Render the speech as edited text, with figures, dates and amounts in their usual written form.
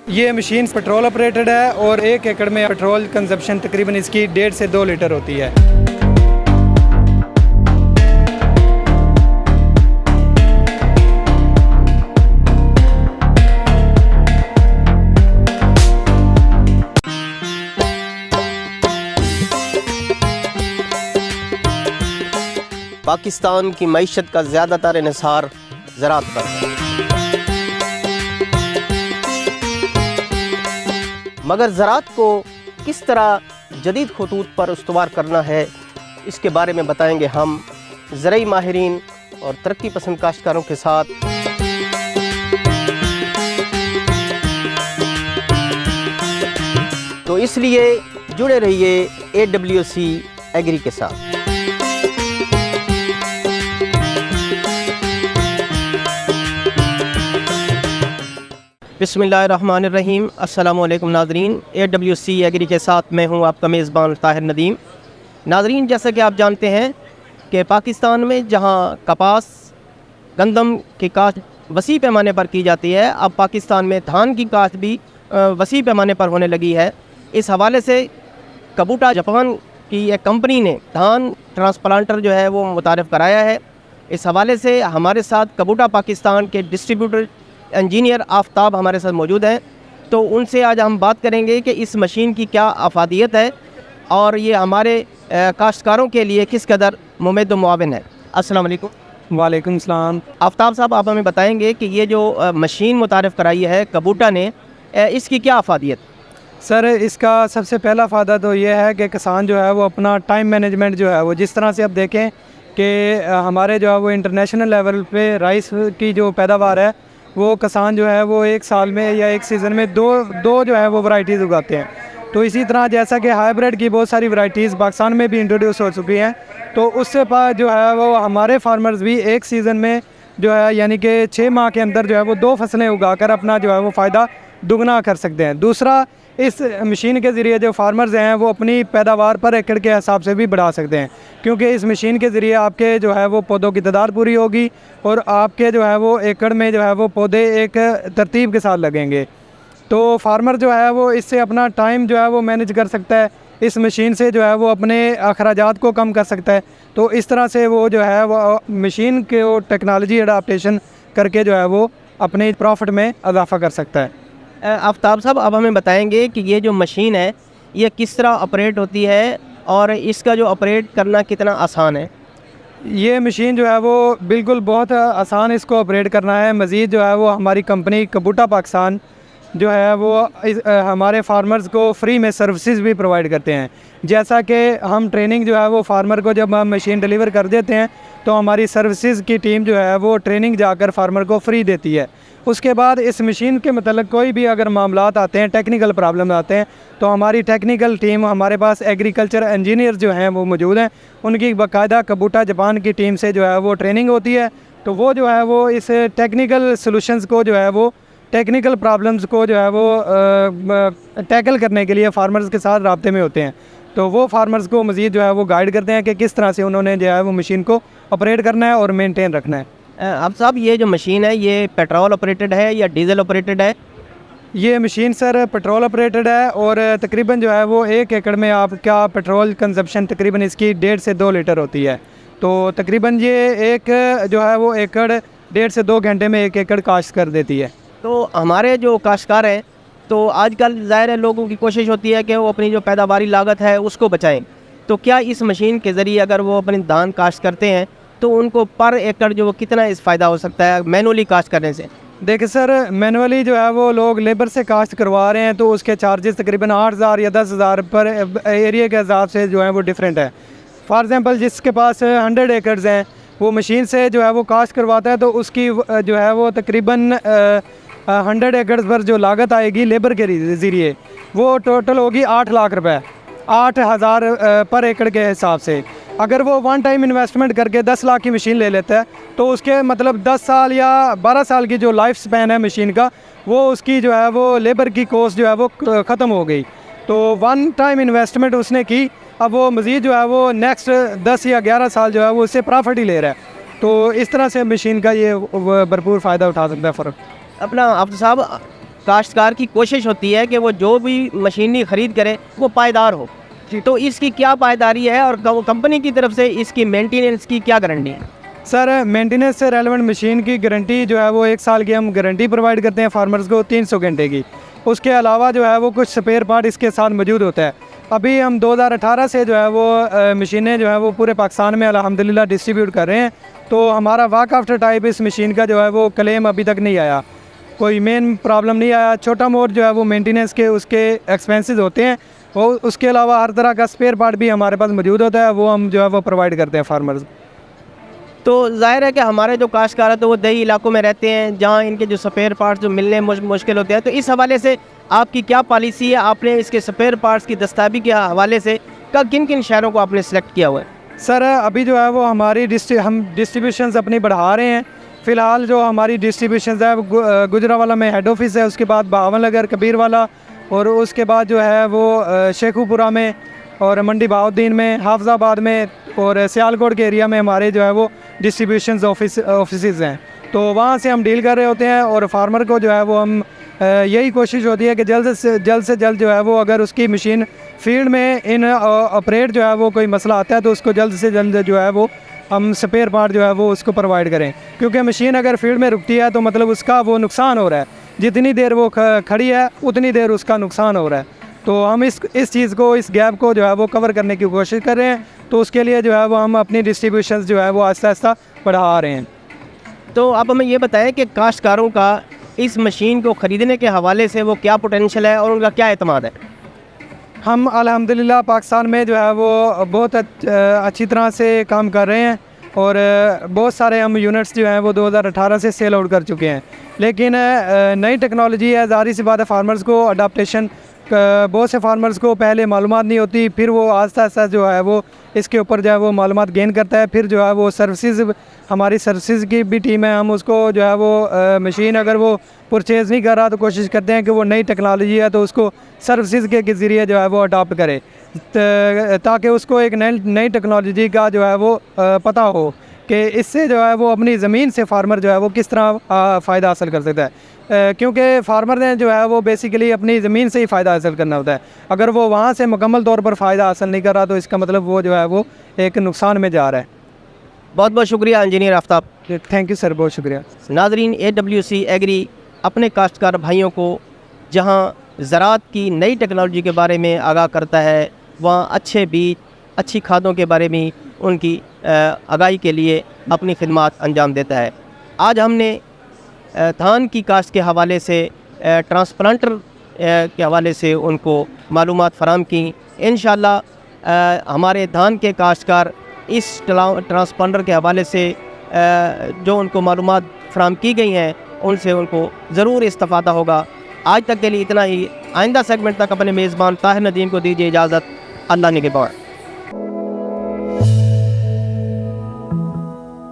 ये machine petrol operated है और 1 एकड़ में पेट्रोल कंजप्शन तकरीबन इसकी 1.5 से 2 लीटर होती है। पाकिस्तान की मईशत का ज़्यादातर इन्हिसार ज़राअत पर है, मगर ज़राअत को किस तरह जदीद खतूत पर उस्तवार करना है, इसके बारे में बताएंगे हम ज़रई माहिरीन और तरक्की पसंद काश्तकारों के साथ। तो इसलिए जुड़े रहिए AWC एग्री के साथ। बिस्मिल्लाहिर्रहमानिर्रहीम। अस्सलामु अलैकुम नाज़रीन, AWC एग्री के साथ मैं हूं आपका मेज़बान ताहिर नदीम। नाज़रीन, जैसा कि आप जानते हैं कि पाकिस्तान में जहां कपास गंदम की काश्त वसी पैमाने पर की जाती है, अब पाकिस्तान में धान की काश्त भी वसी पैमाने पर होने लगी है। इस हवाले से कबूटा जापान की एक कंपनी ने धान ट्रांसप्लांटर जो है वो मुतारिफ़ कराया है। इस हवाले से हमारे साथ कबूटा पाकिस्तान के डिस्ट्रीब्यूटर इंजीनियर आफ्ताब हमारे साथ मौजूद हैं। तो उनसे आज हम बात करेंगे कि इस मशीन की क्या अफादियत है और ये हमारे काश्तकारों के लिए किस कदर मुमद मुआविन है। अस्सलाम वालेकुम। वालेकुम सलाम। आफ्ताब साहब, आप हमें बताएंगे कि ये जो मशीन मुतारिफ़ कराई है कबूटा ने, इसकी क्या अफादियत? सर, इसका सबसे पहला फ़ायदा तो ये है कि किसान जो है वो अपना टाइम मैनेजमेंट जो है वो, जिस तरह से अब देखें कि हमारे जो है वो इंटरनेशनल लेवल पे राइस की जो पैदावार है वो किसान जो है वो एक साल में या एक सीज़न में दो जो है वो वैरायटीज़ उगाते हैं। तो इसी तरह जैसा कि हाइब्रिड की बहुत सारी वैरायटीज़ पाकिस्तान में भी इंट्रोड्यूस हो चुकी हैं, तो उससे जो है वो हमारे फार्मर्स भी एक सीज़न में जो है यानी कि 6 माह के अंदर जो है वो 2 फसलें उगाकर अपना जो है वो फ़ायदा दुगना कर सकते हैं। दूसरा, इस मशीन के ज़रिए जो फार्मर्स हैं वो अपनी पैदावार पर एकड़ के हिसाब से भी बढ़ा सकते हैं, क्योंकि इस मशीन के ज़रिए आपके जो है वो पौधों की तादाद पूरी होगी और आपके जो है वो एकड़ में जो है वो पौधे एक तरतीब के साथ लगेंगे। तो फार्मर जो है वो इससे अपना टाइम जो है वो मैनेज कर सकता है, इस मशीन से जो है वो अपने अखराजात को कम कर सकता है। तो इस तरह से वो जो है वो मशीन के टेक्नोलॉजी अडाप्टेशन करके जो है वो अपने प्रॉफिट में इजाफा कर सकता है। आफ्ताब साहब, अब हमें बताएंगे कि ये जो मशीन है ये किस तरह ऑपरेट होती है और इसका जो ऑपरेट करना कितना आसान है? ये मशीन जो है वो बिल्कुल बहुत आसान इसको ऑपरेट करना है। मज़ीद जो है वो हमारी कंपनी कबूटा पाकिस्तान जो है वो हमारे फार्मर्स को फ्री में सर्विसेज भी प्रोवाइड करते हैं। जैसा कि हम ट्रेनिंग जो है वो फार्मर को जब हम मशीन डिलीवर कर देते हैं तो हमारी सर्विसेज की टीम जो है वो ट्रेनिंग जाकर फार्मर को फ्री देती है। उसके बाद इस मशीन के मतलब कोई भी अगर मामलात आते हैं, टेक्निकल प्रॉब्लम आते हैं, तो हमारी टेक्निकल टीम, हमारे पास एग्रीकल्चर इंजीनियर जो हैं वो मौजूद हैं, उनकी बाकायदा कबूटा जापान की टीम से जो है वो ट्रेनिंग होती है। तो वो जो है वो इस टेक्निकल सॉल्यूशंस को जो है वो टेक्निकल प्रॉब्लम्स को जो है वो टैकल करने के लिए फार्मर्स के साथ राब्ते में होते हैं। तो वो फार्मर्स को मज़ीद जो है वो गाइड करते हैं कि किस तरह से उन्होंने जो है वो मशीन को ऑपरेट करना है और मेंटेन रखना है। अब साहब, ये जो मशीन है ये पेट्रोल ऑपरेटेड है या डीजल ऑपरेटेड है? ये मशीन सर पेट्रोल ऑपरेटेड है और तकरीबन जो है वो 1 एकड़ में आपका पेट्रोल कंजप्शन तकरीबन इसकी 1.5 से 2 लीटर होती है। तो तकरीबन ये एक जो है वो एकड़ 1.5 से 2 घंटे में 1 एकड़ काश्त कर देती है। तो हमारे जो काश्तकार हैं, तो आजकल ज़ाहिर है लोगों की कोशिश होती है कि वो अपनी जो पैदावारी लागत है उसको बचाएं। तो क्या इस मशीन के ज़रिए अगर वो अपनी धान काश्त करते हैं तो उनको पर एकड़ जो वो कितना इस फ़ायदा हो सकता है मैनुअली काश्त करने से? देखिए सर, मैनुअली जो है वो लोग लेबर से काश्त करवा रहे हैं तो उसके चार्जेस तकरीबन 8,000 या 10,000 पर एरिया के हिसाब से जो है वो डिफरेंट है। फॉर एग्ज़ाम्पल, जिसके पास 100 एकड़्स हैं वो मशीन से जो है वो काश्त करवाता है तो उसकी जो है वो तकरीबन 100 एकड़ पर जो लागत आएगी लेबर के ज़रिए वो टोटल होगी 8 लाख रुपए, 8,000 पर एकड़ के हिसाब से। अगर वो वन टाइम इन्वेस्टमेंट करके 10 लाख की मशीन ले लेता है तो उसके मतलब 10 साल या 12 साल की जो लाइफ स्पैन है मशीन का, वो उसकी जो है वो लेबर की कॉस्ट जो है वो ख़त्म हो गई। तो वन टाइम इन्वेस्टमेंट उसने की, अब वो मज़ीद जो है वो नेक्स्ट 10 या 11 साल जो है वो उससे प्रॉफिट ही ले रहा है। तो इस तरह से मशीन का ये भरपूर फ़ायदा उठा सकता है फ़र्क। अपना आप साहब, काश्तकार की कोशिश होती है कि वो जो भी मशीनरी ख़रीद करे वो पायदार हो। तो इसकी क्या पायदारी है और कंपनी की तरफ से इसकी मेंटेनेंस की क्या गारंटी है? सर मेंटेनेंस से रेलेवेंट मशीन की गारंटी जो है वो 1 साल की हम गारंटी प्रोवाइड करते हैं फार्मर्स को 300 घंटे की। उसके अलावा जो है वो कुछ स्पेयर पार्ट इसके साथ मौजूद होता है। अभी हम 2018 से जो है वो मशीनें जो है वो पूरे पाकिस्तान में अल्हम्दुलिल्लाह डिस्ट्रीब्यूट कर रहे हैं। तो हमारा वाक आफ्टर टाइप इस मशीन का जो है वो क्लेम अभी तक नहीं आया, कोई मेन प्रॉब्लम नहीं आया। छोटा मोट जो है वो मेंटेनेंस के उसके एक्सपेंसेस होते हैं, वो उसके अलावा हर तरह का स्पेयर पार्ट भी हमारे पास मौजूद होता है, वो हम जो है वो प्रोवाइड करते हैं फार्मर्स। तो जाहिर है कि हमारे जो काश्तकार हैं तो वो दही इलाकों में रहते हैं जहाँ इनके जो स्पेयर पार्ट्स जो मिलने मुश्किल होते हैं। तो इस हवाले से आपकी क्या पॉलिसी है? आपने इसके स्पेयर पार्ट्स की दस्तावेज़ी के हवाले से किन किन शहरों को आपने सेलेक्ट किया हुआ है? सर अभी जो है वो हमारी हम डिस्ट्रीब्यूशंस अपनी बढ़ा रहे हैं। फ़िलहाल जो हमारी डिस्ट्रीब्यूशंस है वो गुजरावाला में हेड ऑफिस है, उसके बाद बहावलनगर कबीरवाला, और उसके बाद जो है वो शेखुपुरा में और मंडी बहाउद्दीन में, हाफजाबाद में और सियालकोट के एरिया में हमारे जो है वो डिस्ट्रीब्यूशंस ऑफिसेज़ हैं। तो वहाँ से हम डील कर रहे होते हैं और फार्मर को जो है वो हम यही कोशिश होती है कि जल्द से जल्द जो है वो अगर उसकी मशीन फील्ड में इन ऑपरेट जो है वो कोई मसला आता है तो उसको जल्द से जल्द जो है वो हम स्पेयर पार्ट जो है वो उसको प्रोवाइड करें, क्योंकि मशीन अगर फील्ड में रुकती है तो मतलब उसका वो नुकसान हो रहा है। जितनी देर वो खड़ी है उतनी देर उसका नुकसान हो रहा है। तो हम इस चीज़ को, इस गैप को जो है वो कवर करने की कोशिश कर रहे हैं। तो उसके लिए जो है वो हम अपनी डिस्ट्रीब्यूशंस जो है वो आहिस्ता आहिस्ता बढ़ा रहे हैं। तो आप हमें ये बताएं कि काश्तकारों का इस मशीन को ख़रीदने के हवाले से वो क्या पोटेंशियल है और उनका क्या एतमाद है? हम अल्हम्दुलिल्लाह पाकिस्तान में जो है वो बहुत अच्छी तरह से काम कर रहे हैं और बहुत सारे हम यूनिट्स जो हैं वो 2018 से सेल आउट कर चुके हैं। लेकिन नई टेक्नोलॉजी है, ज़ाहिर सी बात है फार्मर्स को अडाप्टेशन, बहुत से फार्मर्स को पहले मालूमात नहीं होती, फिर वो आस्ता आस्ता जो है वो इसके ऊपर जो है वो मालूमात गेन करता है। फिर जो है वो सर्विसेज, हमारी सर्विसेज की भी टीम है, हम उसको जो है वो मशीन अगर वो परचेज़ नहीं कर रहा तो कोशिश करते हैं कि वो नई टेक्नोलॉजी है तो उसको सर्विसेज के ज़रिए जो है वो अडॉप्ट करे, ताकि उसको एक नई टेक्नोलॉजी का जो है वो पता हो कि इससे जो है वो अपनी ज़मीन से फार्मर जो है वो किस तरह फ़ायदा हासिल कर सकता है। क्योंकि फार्मर ने जो है वो बेसिकली अपनी ज़मीन से ही फ़ायदा हासिल करना होता है। अगर वो वहाँ से मुकम्मल तौर पर फ़ायदा हासिल नहीं कर रहा तो इसका मतलब वो जो है वो एक नुकसान में जा रहा है। बहुत बहुत शुक्रिया engineer Aftab. Thank you sir, बहुत शुक्रिया। नाजरीन, AWC एग्री अपने काश्तकार भाइयों को जहाँ ज़राअत की नई टेक्नोलॉजी के बारे में आगाह करता है, वहाँ अच्छे बीज, अच्छी खादों के बारे में उनकी आगाही के लिए अपनी खिदमत अंजाम देता है। आज हमने धान की काश्त के हवाले से, ट्रांसप्लांटर के हवाले से उनको मालूमात फ़राहम की। इंशाअल्लाह हमारे धान के काश्तकार इस ट्रांसप्लांटर के हवाले से जो उनको मालूमात फ़राहम की गई हैं उनसे उनको ज़रूर इस्तिफ़ादा होगा। आज तक के लिए इतना ही। आइंदा सेगमेंट तक अपने मेज़बान ताहिर नदीम को दीजिए इजाज़त। अल्लाह निगहबान।